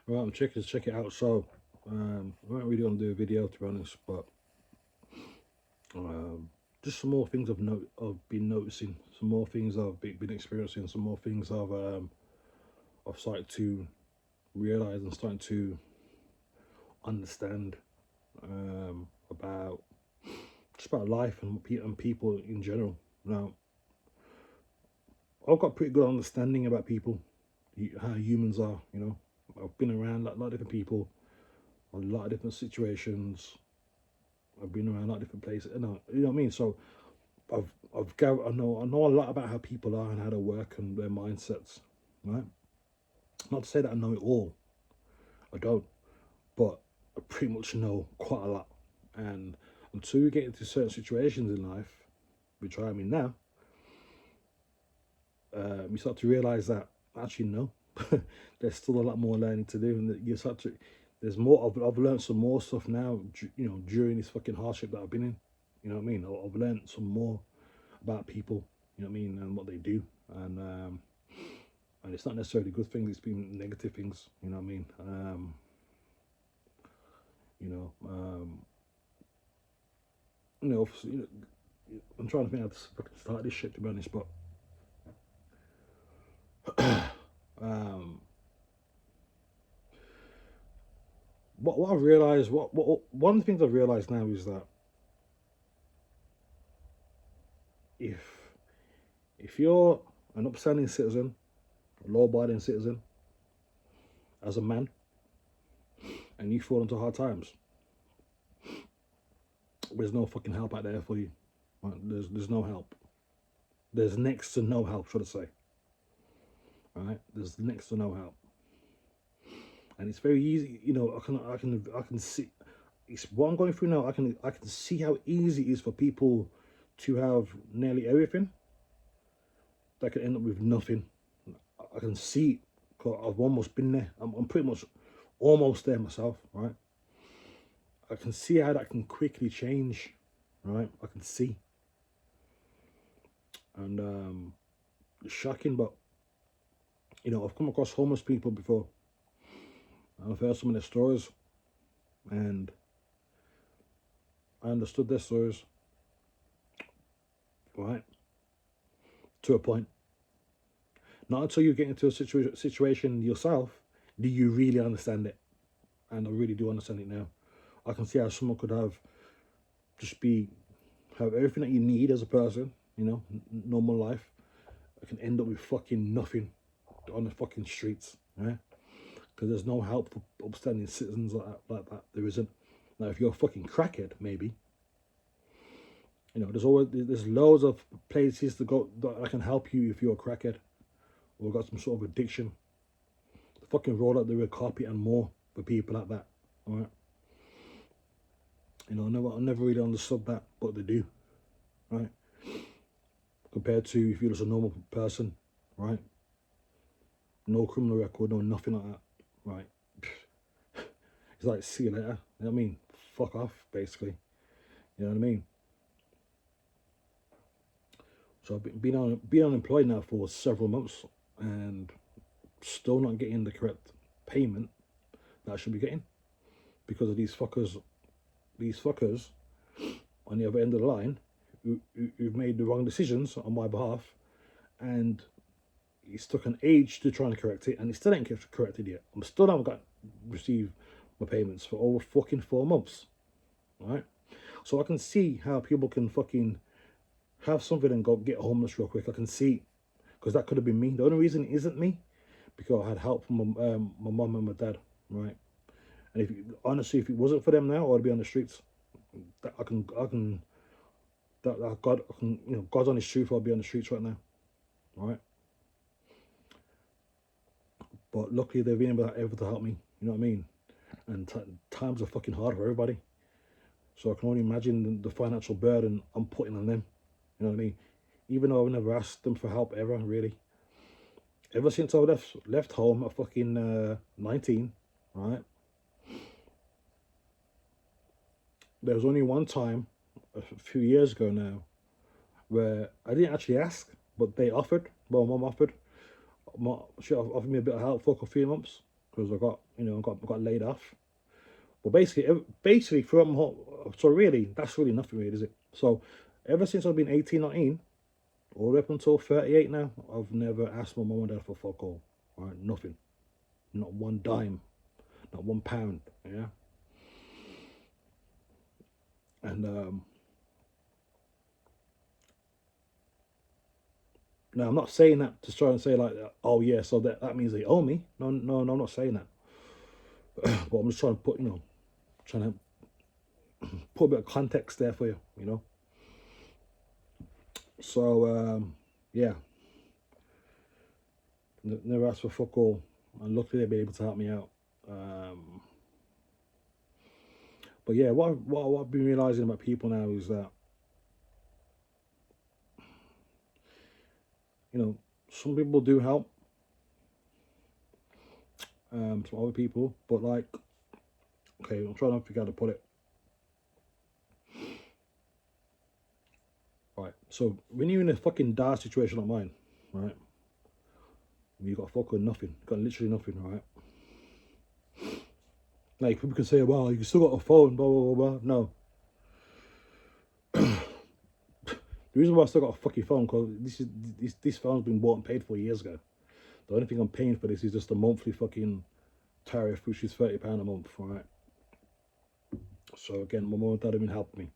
Right, I'm checking to check it out. So, I don't really want to do a video to be honest, but just some more things I've been noticing, some more things been experiencing, some more things I've started to realize and starting to understand about just about life and people in general. Now, I've got pretty good understanding about people, how humans are. You know, I've been around a lot of different people, a lot of different situations. I've been around a lot of different places. You know what I mean. So I know a lot about how people are and how they work and their mindsets. Right. Not to say that I know it all. I don't, but I pretty much know quite a lot. And until you get into certain situations in life, which I am in now, you start to realize that actually no, there's still a lot more learning to do, and that you start to there's more. I've learned some more stuff now. You know, during this fucking hardship that I've been in. You know what I mean? I've learned some more about people. You know what I mean, and what they do, and it's not necessarily good things. It's been negative things. You know what I mean? You know, you know, I'm trying to think how to fucking start this shit to be honest, but um, what I've realized, what one of the things I've realized now is that if if you're an upstanding citizen, a law-abiding citizen, as a man, and you fall into hard times, there's no fucking help out there for you. Right? There's no help. There's next to no help, should I say? Right? There's next to no help, and it's very easy. You know, I can see. It's what I'm going through now. I can see how easy it is for people to have nearly everything that can end up with nothing. I can see it. 'Cause I've almost been there. I'm pretty much almost there myself, right? I can see how that can quickly change, right? I can see, and it's shocking. But you know, I've come across homeless people before, and I've heard some of their stories, and I understood their stories, right? To a point. Not until you get into a situation yourself do you really understand it, and I really do understand it now. I can see how someone could just be have everything that you need as a person, you know, normal life. I can end up with fucking nothing on the fucking streets, right? Because there's no help for upstanding citizens like that. There isn't. Now, if you're a fucking crackhead, maybe, you know, there's loads of places to go that can help you if you're a crackhead or got some sort of addiction. The fucking roll out the red carpet and more for people like that, all right? You know, I never really understood that, but they do, right? Compared to if you're just a normal person, right? No criminal record, no nothing like that, right? It's like, see you later. You know what I mean? Fuck off, basically. You know what I mean? So I've been unemployed now for several months and still not getting the correct payment that I should be getting because of these fuckers on the other end of the line who've made the wrong decisions on my behalf, and it's took an age to try and correct it, and it still ain't corrected yet. I'm still haven't got received my payments for over fucking 4 months, right? So I can see how people can fucking have something and go get homeless real quick. I can see, because that could have been me. The only reason it isn't me, because I had help from my mum and my dad, right? And honestly, if it wasn't for them now, I'd be on the streets. I can, that God, I can, you know, God's honest truth, I'd be on the streets right now, right? But luckily, they've been able to help me. You know what I mean? And times are fucking hard for everybody. So I can only imagine the financial burden I'm putting on them. You know what I mean? Even though I've never asked them for help ever, really. Ever since I left home at fucking 19, right? There was only one time, a few years ago now, where I didn't actually ask, but they offered. Well, mum offered. She offered me a bit of help for a few months. because I got laid off. But basically from so really that's really nothing, really, is it? So ever since I've been 18, 19, all the way up until 38 now, I've never asked my mum and dad for fuck all. All right, nothing, not one dime, not £1. Yeah, and now I'm not saying that to try and say like, oh yeah, so that means they owe me. No, no, no, I'm not saying that. But I'm just trying to trying to put a bit of context there for you, you know. So yeah, never asked for fuck all, and luckily they've been able to help me out. But yeah, what I've been realizing about people now is that, you know, some people do help, some other people, but like, okay, I'm trying to figure out how to put it. Right, so when you're in a fucking dire situation like mine, right, you got fucking nothing, got literally nothing, right? Like people can say, well, you still got a phone, blah blah blah blah. No, the reason why I still got a fucking phone, because this phone's been bought and paid for years ago. The only thing I'm paying for this is just a monthly fucking tariff, which is £30 a month, right? So again, my mum and dad have been helping me.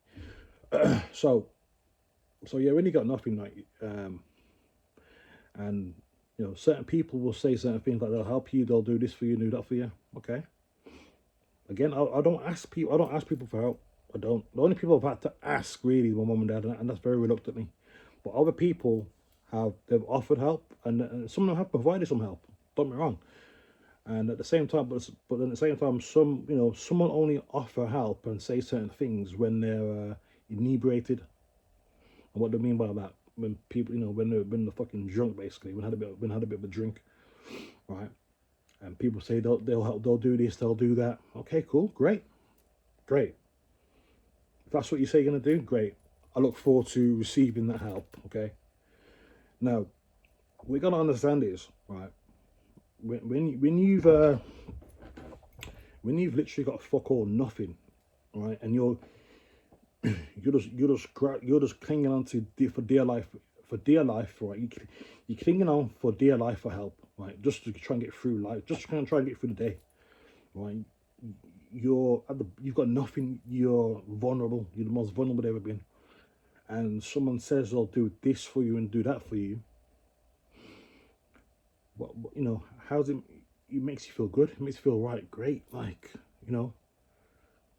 So yeah, when you got nothing, like, and you know, certain people will say certain things like they'll help you, they'll do this for you, do that for you. Okay. Again, I don't ask people. I don't ask people for help. I don't. The only people I've had to ask really is my mum and dad, and that's very reluctantly. But other people they've offered help, and some of them have provided some help. Don't get me wrong. And at the same time, but at the same time, someone only offer help and say certain things when they're inebriated. And what do I mean by that? When people, when they're fucking drunk, basically, when had a bit of a drink, right? And people say they'll help, they'll do this, they'll do that. Okay, cool, great, great. If that's what you say you're gonna do, great. I look forward to receiving that help. Okay. Now, we gotta understand is, right, when you've literally got fuck all nothing, right, and you're just clinging on to for dear life, right? You're clinging on for dear life for help, right? Just to try and get through life, just to try and get through the day, right? You've got nothing. You're vulnerable. You're the most vulnerable they've ever been. And someone says they'll do this for you and do that for you. What how's it? It makes you feel good. It makes you feel right, great. Like,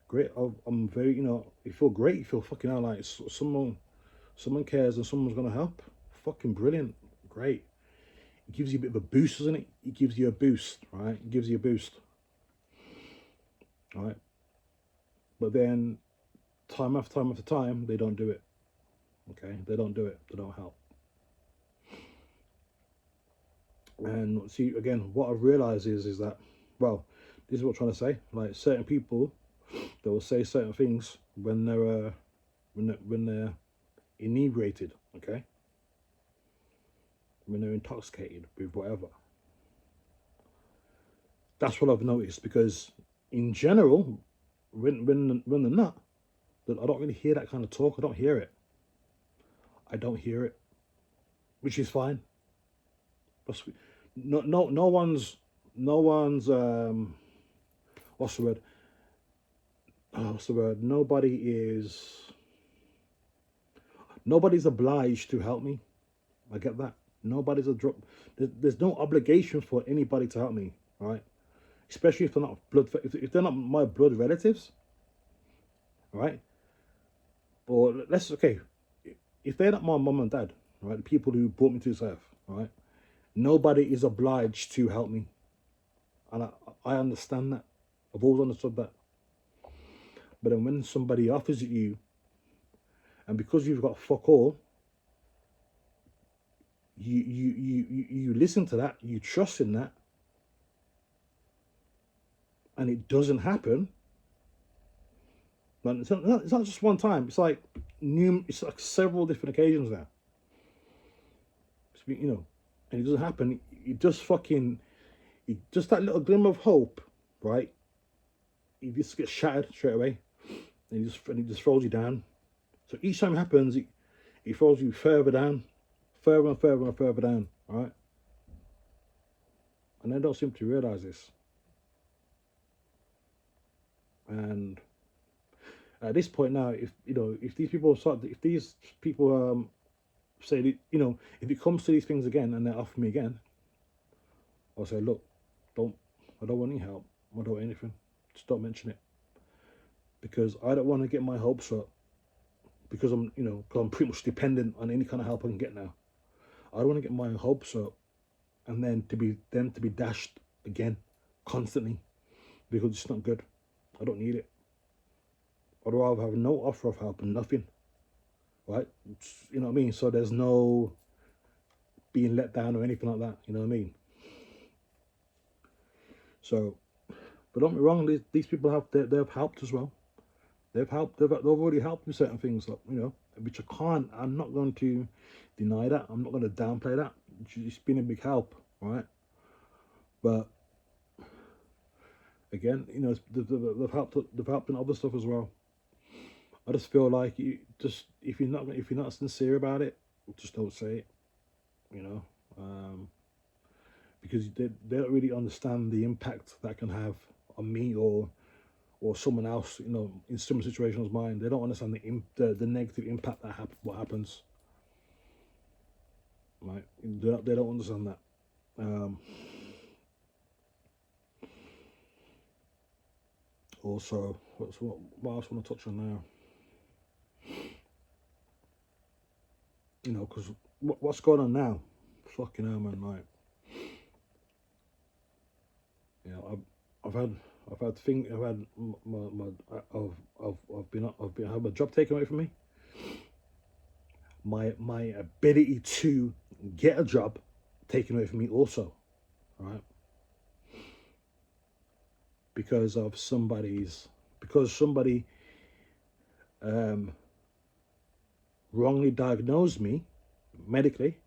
great. I'm very, you feel great. You feel fucking out like someone cares and someone's gonna help. Fucking brilliant, great. It gives you a bit of a boost, doesn't it? It gives you a boost, right? It gives you a boost, right? But then, time after time after time, they don't do it. Okay, they don't do it. They don't help. And see, again, what I've realized is that, well, this is what I'm trying to say. Like certain people, they will say certain things when they're inebriated. Okay, when they're intoxicated with whatever. That's what I've noticed, because in general, when they're not, I don't really hear that kind of talk. I don't hear it. I don't hear it, which is fine. That's, no one's what's the word? Oh, what's the word? Nobody's obliged to help me. I get that. Nobody's a drop. There's no obligation for anybody to help me, right? Especially if they're not if they're not my blood relatives, right? Or okay, if they're not my mum and dad, right, the people who brought me to this earth, right, nobody is obliged to help me, and I understand that. I've always understood that. But then when somebody offers it you, and because you've got fuck all, you listen to that, you trust in that, and it doesn't happen. But it's not just one time. It's like it's like several different occasions now. And it doesn't happen. It just fucking just that little glimmer of hope, right? You just get shattered straight away, and it just throws you down. So each time it happens, it throws you further down, further and further and further down, right? And they don't seem to realize this. And at this point now, if these people say that, if it comes to these things again and they offer me again, I'll say, look, don't I don't want any help. I don't want anything. Just don't mention it, because I don't want to get my hopes up, because cause I'm pretty much dependent on any kind of help I can get now. I don't want to get my hopes up and then to be dashed again constantly, because it's not good. I don't need it. I'd rather have no offer of help and nothing, right? You know what I mean? So there's no being let down or anything like that. You know what I mean? So, but don't be wrong. These people they've helped as well. They've helped. They've already helped with certain things, like, which I can't. I'm not going to deny that. I'm not going to downplay that. It's been a big help, right? But again, they've helped. They've helped in other stuff as well. I just feel like if you're not sincere about it, just don't say it. You know, because they don't really understand the impact that can have on me or someone else. In similar situations as mine, they don't understand the negative impact that what happens. Right? They don't understand that. Also, what else I want to touch on now? Because what's going on now? Fucking hell, man! Like, I've had I've had my job taken away from me. My ability to get a job taken away from me also, right? Because somebody wrongly diagnosed me medically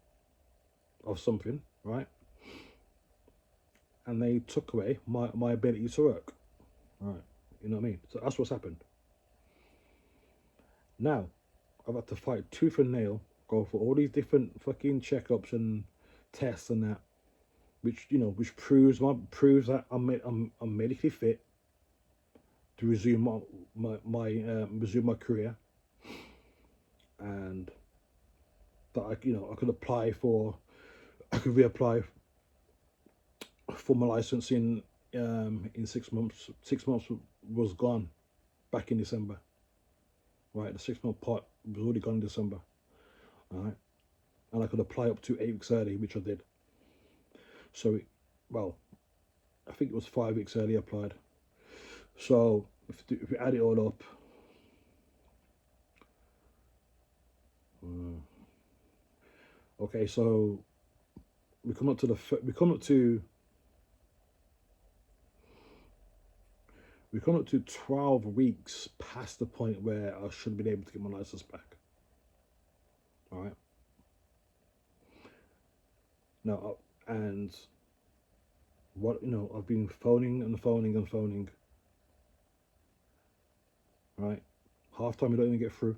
of something, right? And they took away my ability to work, right? You know what I mean? So that's what's happened. Now, I've had to fight tooth and nail, go for all these different fucking checkups and tests and that, which proves that I'm medically fit to resume my career, and that I could reapply for my license in 6 months. 6 months was gone back in December. Right, the 6 month part was already gone in December. All right, and I could apply up to 8 weeks early, which I did. So, I think it was 5 weeks early I applied. So if we add it all up, okay, so we come up to 12 weeks past the point where I should have been able to get my license back. All right. Now, and I've been phoning and phoning and phoning. Right. Half time I don't even get through.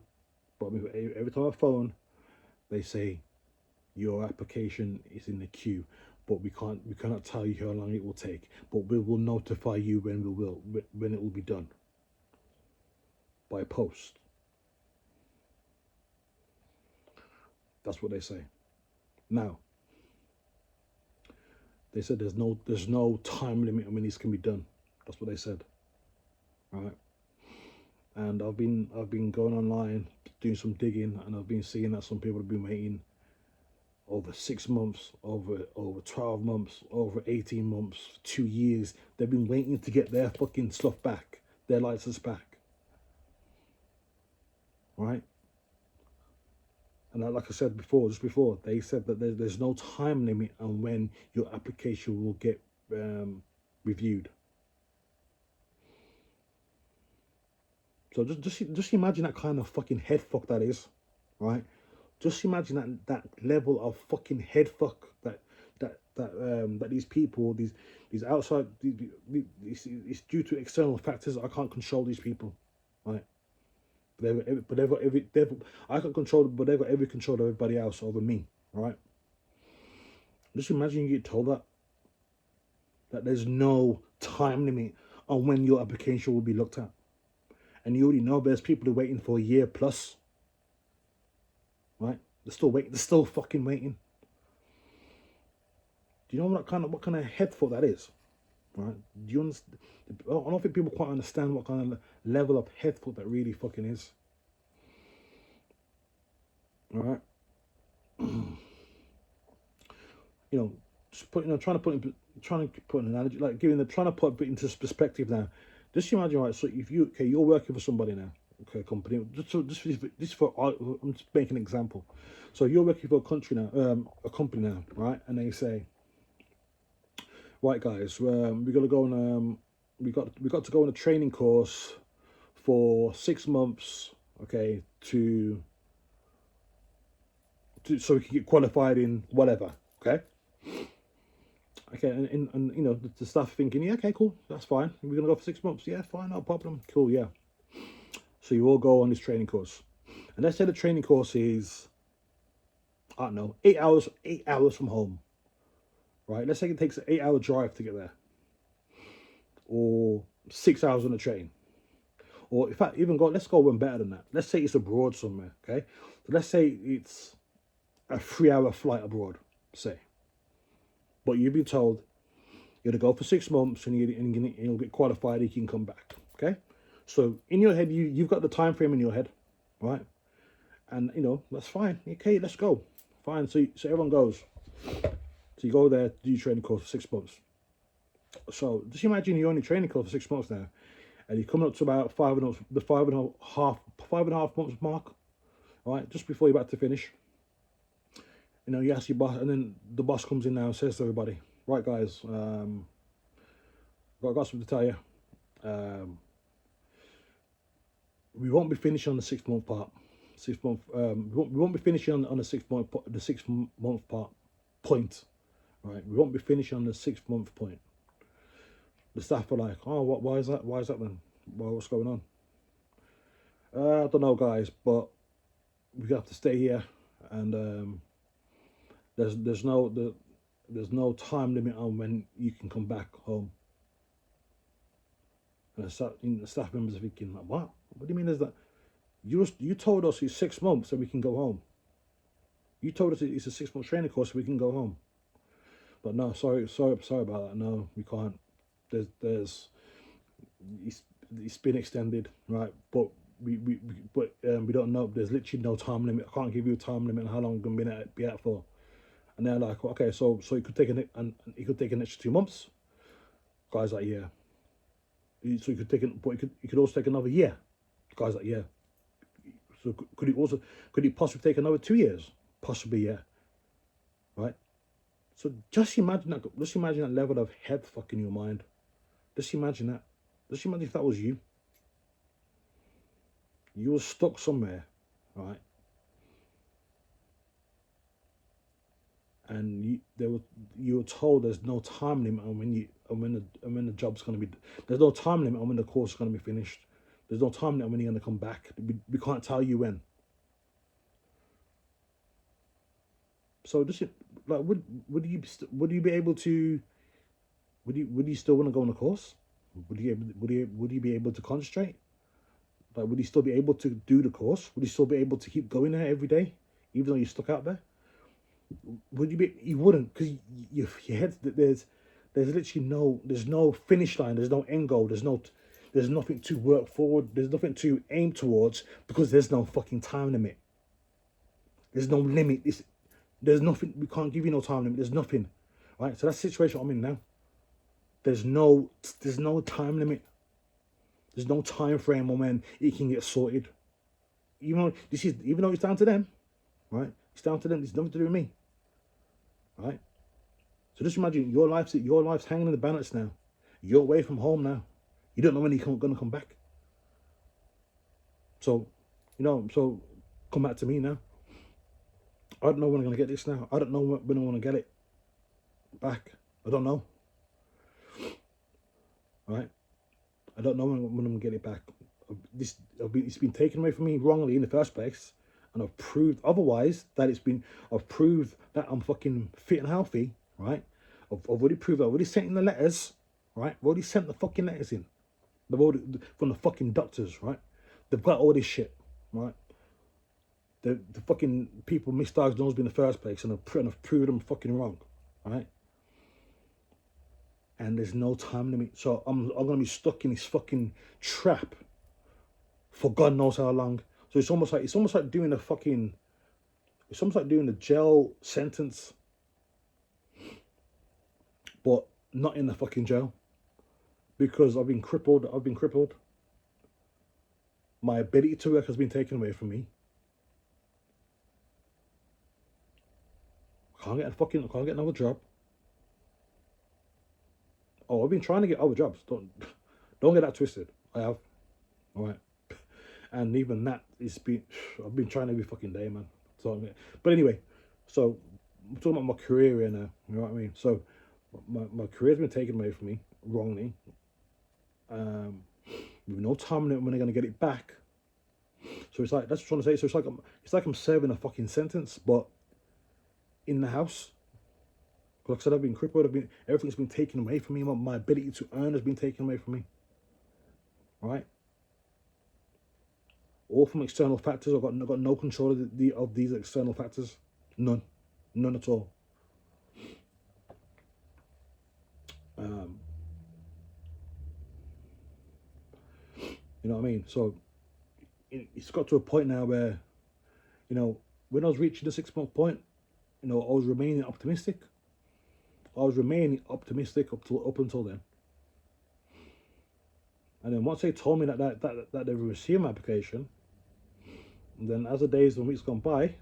But every time I phone, they say your application is in the queue, but we cannot tell you how long it will take. But we will notify you when it will be done by post. That's what they say. Now, they said there's no time limit on when this can be done. That's what they said. Right. And I've been going online doing some digging, and I've been seeing that some people have been waiting over 6 months, over 12 months, over 18 months, 2 years. They've been waiting to get their fucking stuff back, their license back. Right? And like I said before, they said that there's no time limit on when your application will get reviewed. So just imagine that kind of fucking head fuck that is, right? Just imagine that level of fucking head fuck that that these people, these outside, it's due to external factors. I can't control these people, right? I can control, but they've got every control of everybody else over me, right? Just imagine you get told that there's no time limit on when your application will be looked at, and you already know there's people who are waiting for a year plus, right? They're still waiting. They're still fucking waiting. Do you know what kind of head thought that is, right? Do you understand? I don't think people quite understand what kind of level of head thought that really fucking is. All right. You know, just put, trying to put an analogy, like trying to put it into perspective now. Just imagine, right? So if you're working for somebody now, okay, company. I'm just making an example. So you're working for a company now, right? And they say, right, guys, we got to go on, we got to go on a training course for 6 months, okay, so we can get qualified in whatever, okay. Okay, and the staff thinking, yeah, okay, cool, that's fine. We're gonna go for 6 months. Yeah, fine, no problem. Cool, yeah. So you all go on this training course, and let's say the training course is, I don't know, 8 hours, 8 hours from home, right? Let's say it takes an 8 hour drive to get there, or 6 hours on the train, or in fact, let's go one better than that. Let's say it's abroad somewhere, okay? So let's say it's a 3 hour flight abroad, say, but you've been told you're gonna go for 6 months, and you'll get qualified. You can come back. Okay, so in your head, you've got the time frame in your head, right? And that's fine. Okay, let's go. Fine. So everyone goes. So you go there, do your training course for 6 months. So just imagine you're only training course for 6 months now, and you're coming up to about the five and a half months mark, right? Just before you're about to finish. You ask your boss, and then the boss comes in now and says to everybody, right, guys, got something to tell you. We won't be finishing on the 6 month part. 6 month. We won't be finishing on the 6 month. The 6 month part point. Right. We won't be finishing on the 6 month point. The staff are like, oh, what? Why is that? Why is that then? Well, what's going on? I don't know, guys, but we have to stay here, and there's no time limit on when you can come back home. And the staff members are thinking, like, what? What do you mean there's that? You told us it's 6 months so we can go home. You told us it's a 6 month training course so we can go home. But no, sorry about that. No, we can't. It's been extended, right? But we don't know. There's literally no time limit. I can't give you a time limit on how long I'm gonna be out for. And they're like, okay, so it could take an extra 2 months. Guys like, yeah. So you could also take another year. Guys like, yeah. So could it possibly take another 2 years? Possibly, yeah. Right. So just imagine that level of head fuck in your mind. Just imagine that. Just imagine if that was you. You were stuck somewhere, right? And you were told there's no time limit on when the job's gonna be. There's no time limit on when the course is gonna be finished. There's no time limit on when you're gonna come back. We can't tell you when. So just like would you be able to? Would you still want to go on a course? Would you be able to concentrate? Like, would you still be able to do the course? Would you still be able to keep going there every day, even though you're stuck out there? Would you be? You wouldn't, because your head, there's literally there's no finish line. There's no end goal. There's nothing to work forward. There's nothing to aim towards, because there's no fucking time limit. There's no limit. There's nothing. We can't give you no time limit. There's nothing, right? So that's the situation I'm in now. There's no time limit. There's no time frame on when it can get sorted. Even though it's down to them, right? It's down to them. It's nothing to do with me, right? So just imagine your life's hanging in the balance now. You're away from home now. You don't know when you're gonna come back. So, so come back to me now. I don't know when I'm gonna get this now. I don't know when I want to get it. back. I don't know. Right? I don't know when I'm gonna get it back. It's been taken away from me wrongly in the first place, and I've proved otherwise that I've proved that I'm fucking fit and healthy, right? I've already proved. I've already sent in the letters, right? I've already sent the fucking letters in. They've already from the fucking doctors, right? They've got all this shit, right? The fucking people misdiagnosed me in the first place, and I've proved them fucking wrong, right? And there's no time limit, so I'm gonna be stuck in this fucking trap for God knows how long. So it's almost like doing a fucking it's almost like doing a jail sentence, but not in the fucking jail because I've been crippled. I've been crippled. My ability to work has been taken away from me. I can't get another job. Oh, I've been trying to get other jobs. Don't get that twisted. I have. All right. And even that is been I've been trying every fucking day, man. So, but anyway, so I'm talking about my career here now. You know what I mean? So my career's been taken away from me wrongly. With no time limit when they're gonna get it back. So it's like that's what I'm trying to say. So it's like I'm serving a fucking sentence, but in the house. Like I said, I've been crippled. Everything's been taken away from me. My ability to earn has been taken away from me. Right? All from external factors. I've got no control of these external factors. None at all. You know what I mean? So it's got to a point now where, when I was reaching the 6 month point, I was remaining optimistic. Up until then. And then once they told me that they received my application, and then as the days and weeks gone by, I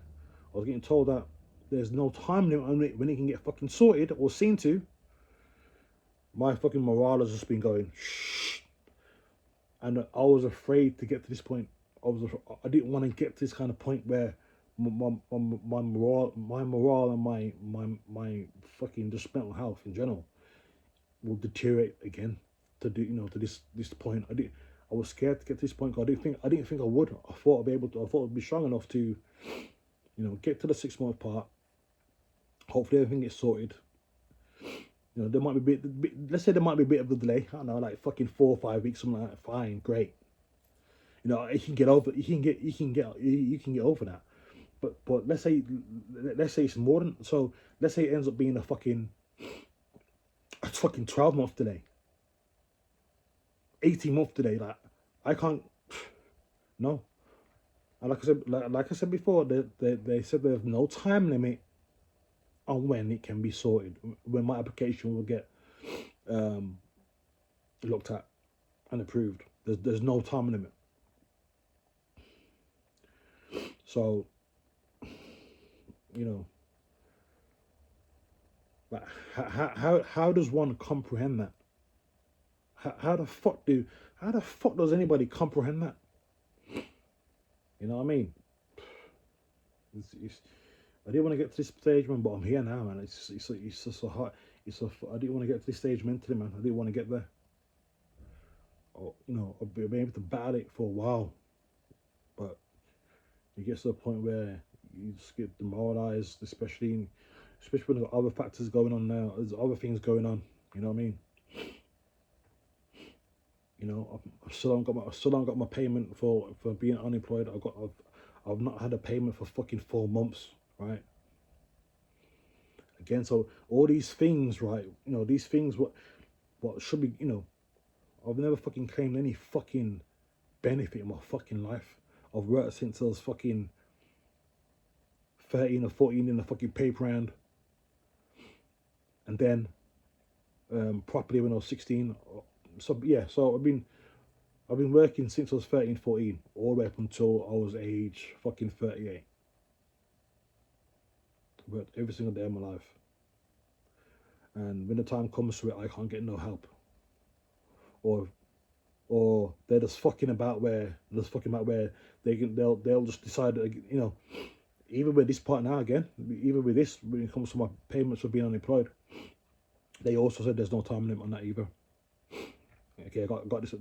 was getting told that there's no time limit on it when it can get fucking sorted or seen to. My fucking morale has just been going shh, and I was afraid to get to this point. I didn't want to get to this kind of point where my morale and my fucking just mental health in general will deteriorate again to this point. I was scared to get to this point. I didn't think I would. I thought I'd be able to. I thought I'd be strong enough to, get to the 6 month part. Hopefully everything gets sorted. There might be let's say there might be a bit of a delay. I don't know, like fucking 4 or 5 weeks, something like that. Fine, great. You can get over. You can get over that. But let's say it's more than so. Let's say it ends up being a fucking 12 month delay, 18 month delay. Like I can't. No. And like I said before, they said there's no time limit on when it can be sorted, when my application will get looked at and approved. There's no time limit. So, like how does one comprehend that? How the fuck does anybody comprehend that? You know what I mean? I didn't want to get to this stage, man, but I'm here now, man. It's just a hard. I didn't want to get to this stage mentally, man. I didn't want to get there. Or I've been able to battle it for a while, but it gets to a point where you just get demoralized, especially when there's other factors going on now. There's other things going on. You know what I mean? I've still haven't got my payment for being unemployed. I've not had a payment for fucking 4 months, right? Again, so all these things, right? These things, what should be, I've never fucking claimed any fucking benefit in my fucking life. I've worked since I was fucking 13 or 14 in the fucking paper round, and then properly when I was 16. So yeah, so I've been working since I was 13, 14, all the way up until I was age fucking 38. Worked every single day of my life. And when the time comes to it, I can't get no help. Or they're just fucking about where they'll just decide that, even with this part now again, even with this when it comes to my payments for being unemployed, They also said there's no time limit on that either. Okay, I got this.